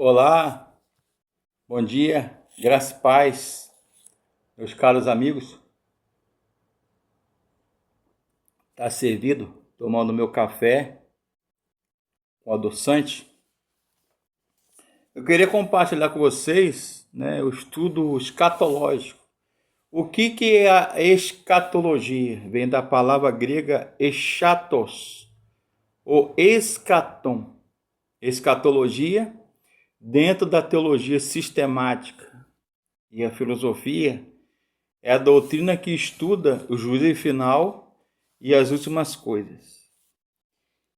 Olá, bom dia, graça e paz, meus caros amigos. Tá servido, tomando meu café com adoçante. Eu queria compartilhar com vocês, o estudo escatológico. O que é a escatologia? Vem da palavra grega eschatos, ou escaton. Escatologia, dentro da teologia sistemática e a filosofia, é a doutrina que estuda o juízo final e as últimas coisas.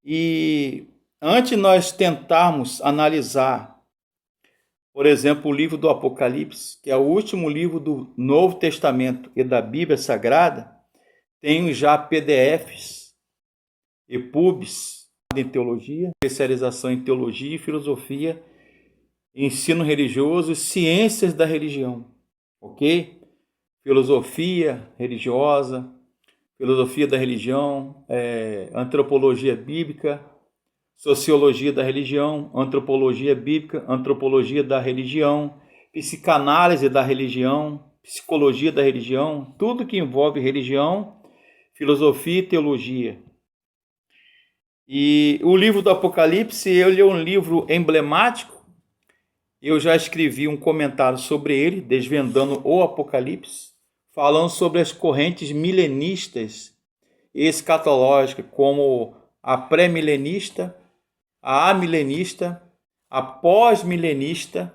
E antes de nós tentarmos analisar, por exemplo, o livro do Apocalipse, que é o último livro do Novo Testamento e da Bíblia Sagrada, tenho já PDFs e pubs em teologia, especialização em teologia e filosofia, ensino religioso e ciências da religião, ok? Filosofia religiosa, filosofia da religião, antropologia bíblica, sociologia da religião, antropologia bíblica, antropologia da religião, psicanálise da religião, psicologia da religião, tudo que envolve religião, filosofia e teologia. E o livro do Apocalipse, ele é um livro emblemático. Eu já escrevi um comentário sobre ele, desvendando o Apocalipse, falando sobre as correntes milenistas e escatológicas, como a pré-milenista, a amilenista, a pós-milenista,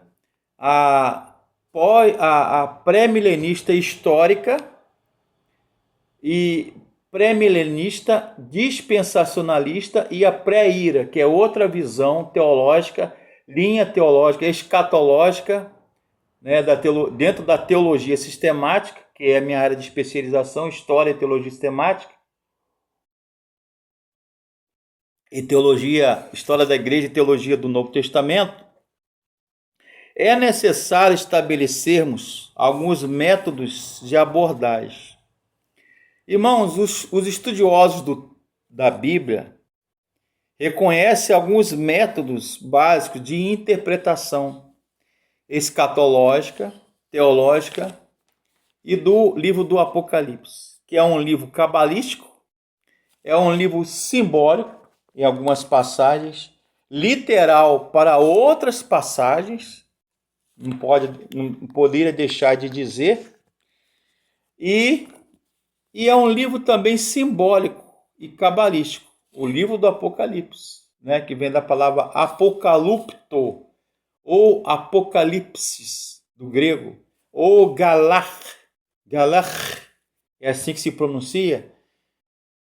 a pré-milenista histórica e pré-milenista dispensacionalista e a pré-ira, que é outra visão teológica, linha teológica escatológica, dentro da teologia sistemática, que é a minha área de especialização, história e teologia sistemática, e teologia, história da igreja e teologia do Novo Testamento. É necessário estabelecermos alguns métodos de abordagem. Irmãos, os estudiosos da Bíblia reconhecem alguns métodos básicos de interpretação escatológica, teológica e do livro do Apocalipse, que é um livro cabalístico, é um livro simbólico em algumas passagens, literal para outras passagens, não poderia deixar de dizer, e é um livro também simbólico e cabalístico, o livro do Apocalipse, que vem da palavra apocalupto, ou apocalipsis, do grego, ou galach, é assim que se pronuncia,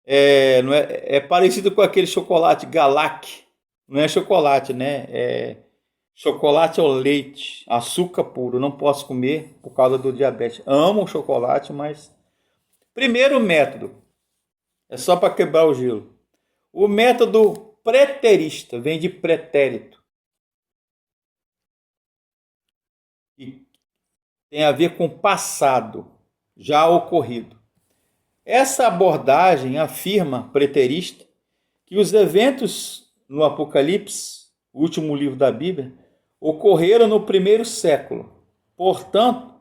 é parecido com aquele chocolate Galac, não é chocolate, é chocolate ao leite, açúcar puro, não posso comer por causa do diabetes. Amo o chocolate, mas... Primeiro método, é só para quebrar o gelo. O método preterista, vem de pretérito. E tem a ver com passado, já ocorrido. Essa abordagem afirma, preterista, que os eventos no Apocalipse, o último livro da Bíblia, ocorreram no primeiro século. Portanto,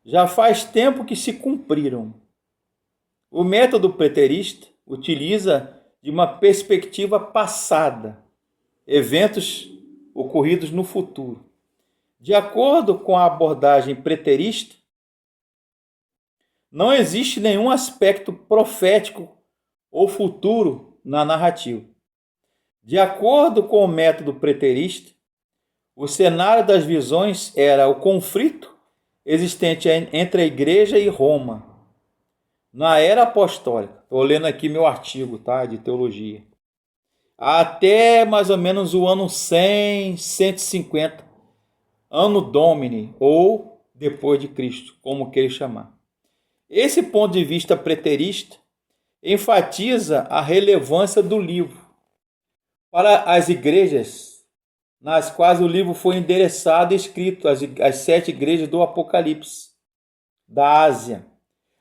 já faz tempo que se cumpriram. O método preterista utiliza de uma perspectiva passada, eventos ocorridos no futuro. De acordo com a abordagem preterista, não existe nenhum aspecto profético ou futuro na narrativa. De acordo com o método preterista, o cenário das visões era o conflito existente entre a igreja e Roma, na era apostólica. Estou lendo aqui meu artigo, de teologia. Até mais ou menos o ano 100, 150, ano Domini, ou depois de Cristo, como queira chamar. Esse ponto de vista preterista enfatiza a relevância do livro para as igrejas nas quais o livro foi endereçado e escrito, as 7 igrejas do Apocalipse, da Ásia,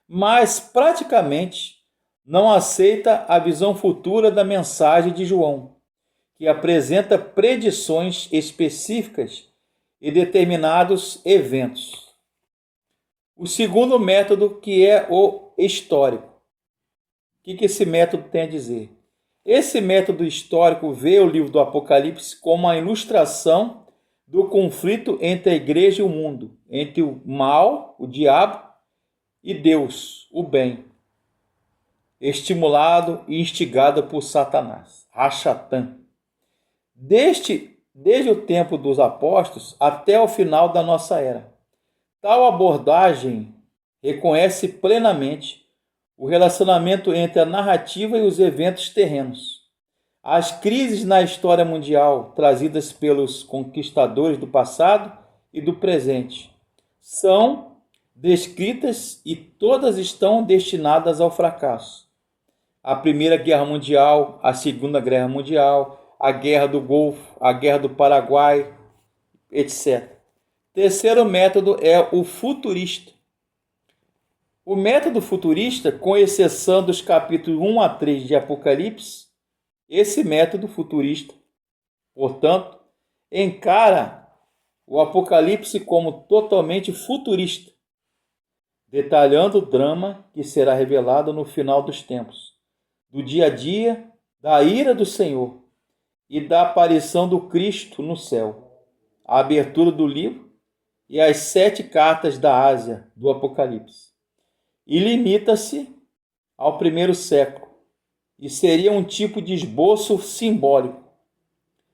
mas praticamente não aceita a visão futura da mensagem de João, que apresenta predições específicas e determinados eventos. O segundo método, que é o histórico. O que esse método tem a dizer? Esse método histórico vê o livro do Apocalipse como a ilustração do conflito entre a igreja e o mundo, entre o mal, o diabo, e Deus, o bem, estimulado e instigado por Satanás, Rachatã. Desde o tempo dos apóstolos até o final da nossa era. Tal abordagem reconhece plenamente o relacionamento entre a narrativa e os eventos terrenos. As crises na história mundial trazidas pelos conquistadores do passado e do presente são descritas e todas estão destinadas ao fracasso. A Primeira Guerra Mundial, a Segunda Guerra Mundial, a Guerra do Golfo, a Guerra do Paraguai, etc. Terceiro método é o futurista. O método futurista, com exceção dos capítulos 1 a 3 de Apocalipse, esse método futurista, portanto, encara o Apocalipse como totalmente futurista, detalhando o drama que será revelado no final dos tempos, do dia a dia, da ira do Senhor e da aparição do Cristo no céu, a abertura do livro e as 7 cartas da Ásia do Apocalipse. E limita-se ao primeiro século, e seria um tipo de esboço simbólico,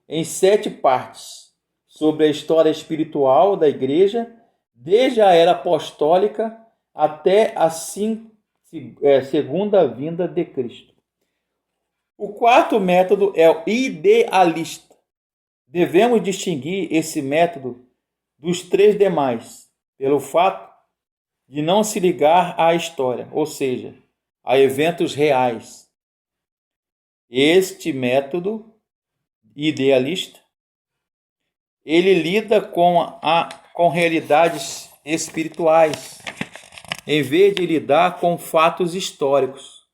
em 7 partes, sobre a história espiritual da igreja, desde a era apostólica até a segunda vinda de Cristo. O quarto método é o idealista. Devemos distinguir esse método dos 3 demais, pelo fato de não se ligar à história, ou seja, a eventos reais. Este método idealista, ele lida com realidades espirituais, em vez de lidar com fatos históricos,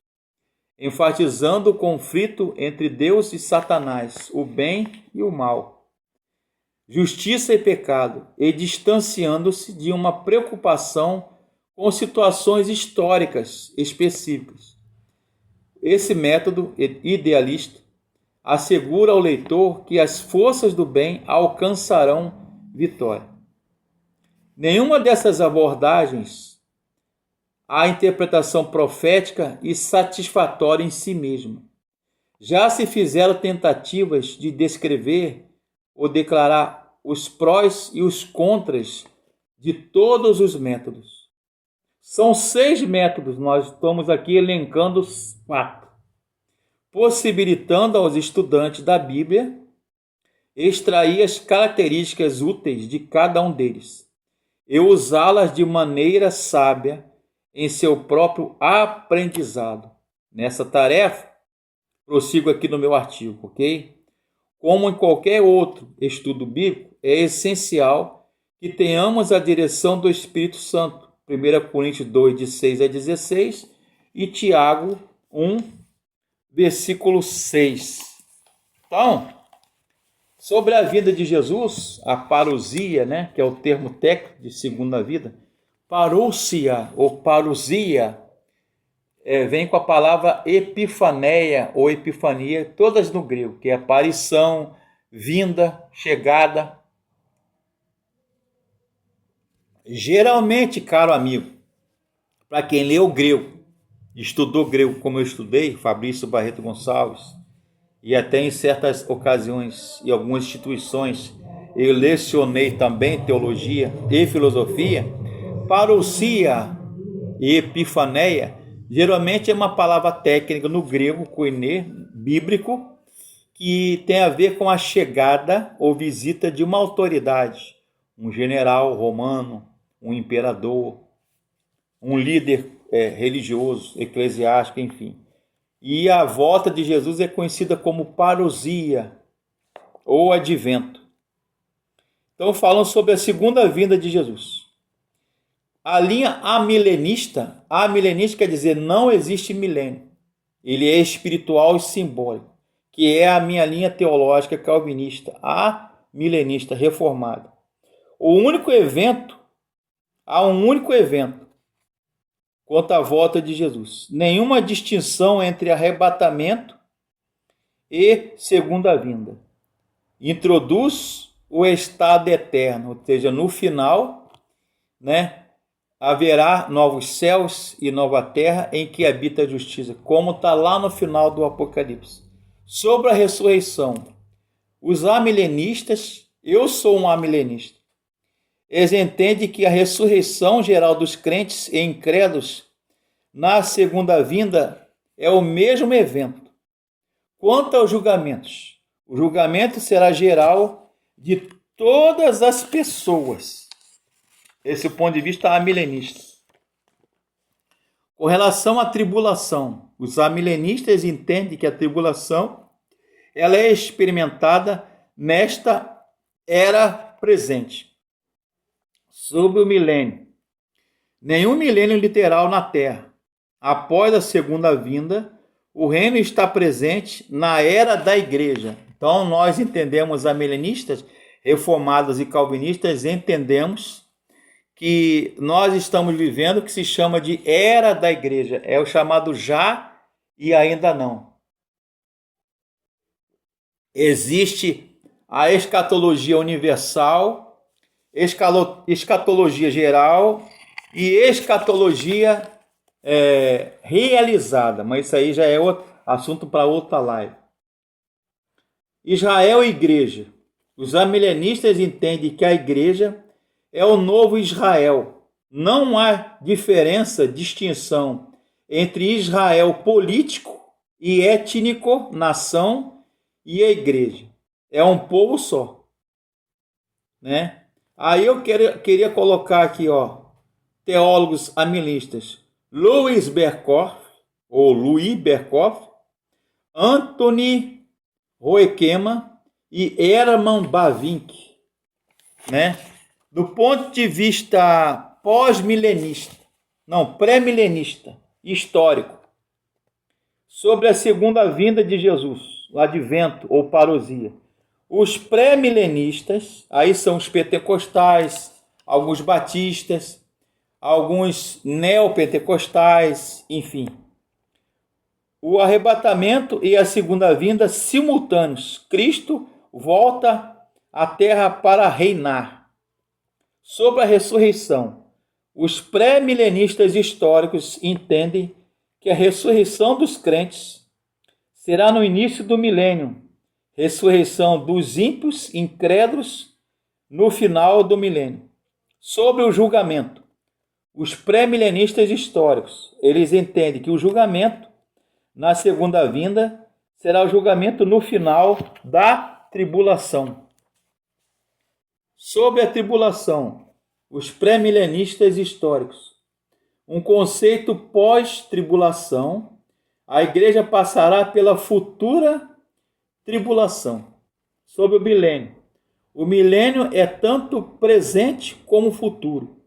enfatizando o conflito entre Deus e Satanás, o bem e o mal, justiça e pecado, e distanciando-se de uma preocupação com situações históricas específicas. Esse método idealista assegura ao leitor que as forças do bem alcançarão vitória. Nenhuma dessas abordagens há interpretação profética e satisfatória em si mesma. Já se fizeram tentativas de descrever ou declarar os prós e os contras de todos os métodos. São 6 métodos, nós estamos aqui elencando 4, possibilitando aos estudantes da Bíblia extrair as características úteis de cada um deles e usá-las de maneira sábia em seu próprio aprendizado. Nessa tarefa, prossigo aqui no meu artigo, ok? Como em qualquer outro estudo bíblico, é essencial que tenhamos a direção do Espírito Santo. 1 Coríntios 2, de 6 a 16 e Tiago 1, versículo 6. Então, sobre a vida de Jesus, a parousia, né, que é o termo técnico de segunda vida, parousia ou parousia, vem com a palavra epifaneia ou epifania, todas no grego, que é aparição, vinda, chegada. Geralmente, caro amigo, para quem leu grego, estudou grego como eu estudei, Fabrício Barreto Gonçalves, e até em certas ocasiões e algumas instituições eu lecionei também teologia e filosofia, parousia e epifaneia geralmente é uma palavra técnica no grego, koiné, bíblico, que tem a ver com a chegada ou visita de uma autoridade, um general romano, um imperador, um líder religioso, eclesiástico, enfim. E a volta de Jesus é conhecida como parousia ou advento. Então falam sobre a segunda vinda de Jesus. A linha amilenista quer dizer não existe milênio. Ele é espiritual e simbólico, que é a minha linha teológica calvinista, a milenista reformada. há um único evento quanto à volta de Jesus. Nenhuma distinção entre arrebatamento e segunda vinda. Introduz o estado eterno, ou seja, no final, haverá novos céus e nova terra em que habita a justiça, como está lá no final do Apocalipse. Sobre a ressurreição, os amilenistas, eu sou um amilenista, eles entendem que a ressurreição geral dos crentes e incrédulos na segunda vinda é o mesmo evento. Quanto aos julgamentos, o julgamento será geral de todas as pessoas. Esse é o ponto de vista amilenista. Com relação à tribulação, os amilenistas entendem que a tribulação ela é experimentada nesta era presente. Sobre o milênio. Nenhum milênio literal na Terra. Após a segunda vinda, o reino está presente na era da igreja. Então, nós entendemos, amilenistas, reformados e calvinistas, entendemos que nós estamos vivendo o que se chama de era da igreja. É o chamado já e ainda não. Existe a escatologia universal, escatologia geral e escatologia realizada. Mas isso aí já é outro assunto para outra live. Israel e igreja. Os amilenistas entendem que a igreja é o novo Israel. Não há diferença, distinção entre Israel político e étnico, nação, e a igreja. É um povo só. Aí eu queria colocar aqui, teólogos amilenistas. Louis Berkhoff, Anthony Roekema e Herman Bavinck, do ponto de vista pós-milenista, pré-milenista, histórico, sobre a segunda vinda de Jesus, o advento ou parousia. Os pré-milenistas, aí são os pentecostais, alguns batistas, alguns neopentecostais, enfim. O arrebatamento e a segunda vinda simultâneos. Cristo volta à terra para reinar. Sobre a ressurreição, os pré-milenistas históricos entendem que a ressurreição dos crentes será no início do milênio, ressurreição dos ímpios incrédulos no final do milênio. Sobre o julgamento, os pré-milenistas históricos, eles entendem que o julgamento na segunda vinda será o julgamento no final da tribulação. Sobre a tribulação, os pré-milenistas históricos, um conceito pós-tribulação, a igreja passará pela futura tribulação. Sobre o milênio é tanto presente como futuro.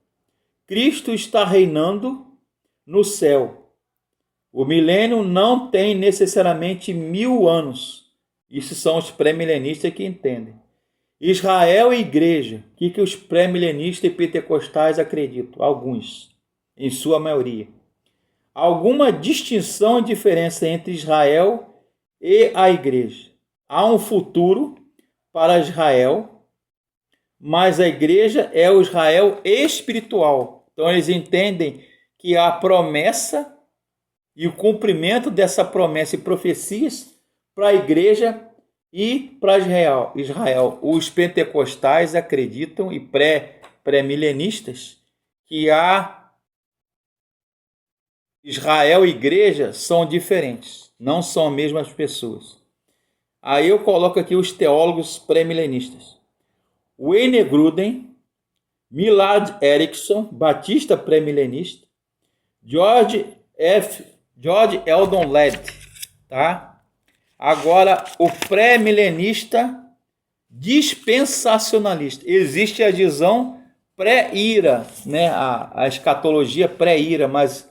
Cristo está reinando no céu. O milênio não tem necessariamente 1000 anos. Isso são os pré-milenistas que entendem. Israel e igreja, o que os pré-milenistas e pentecostais acreditam? Alguns, em sua maioria. Alguma distinção e diferença entre Israel e a igreja? Há um futuro para Israel, mas a igreja é o Israel espiritual. Então eles entendem que a promessa e o cumprimento dessa promessa e profecias para a igreja e para Israel. Os pentecostais acreditam, e pré-milenistas, que a Israel e igreja são diferentes, não são as mesmas pessoas. Aí eu coloco aqui os teólogos pré-milenistas. Wayne Grudem, Millard Erickson, batista pré-milenista, George Eldon Ladd, tá? Agora, o pré-milenista dispensacionalista. Existe a visão pré-ira, a escatologia pré-ira, mas